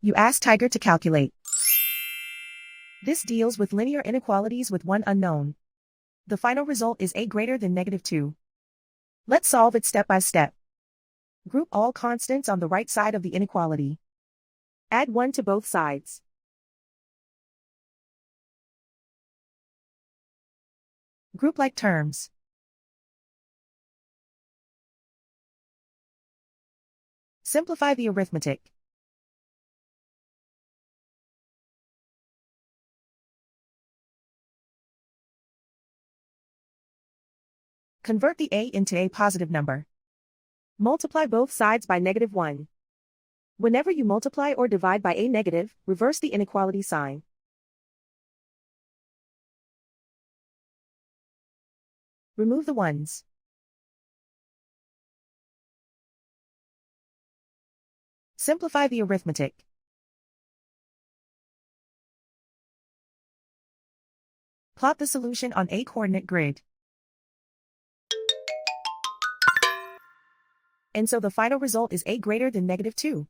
You ask Tiger to calculate. This deals with linear inequalities with one unknown. The final result is a greater than -2. Let's solve it step by step. Group all constants on the right side of the inequality. Add 1 to both sides. Group like terms. Simplify the arithmetic. Convert the a into a positive number. Multiply both sides by -1. Whenever you multiply or divide by a negative, reverse the inequality sign. Remove the ones. Simplify the arithmetic. Plot the solution on a coordinate grid. And so the final result is a greater than -2.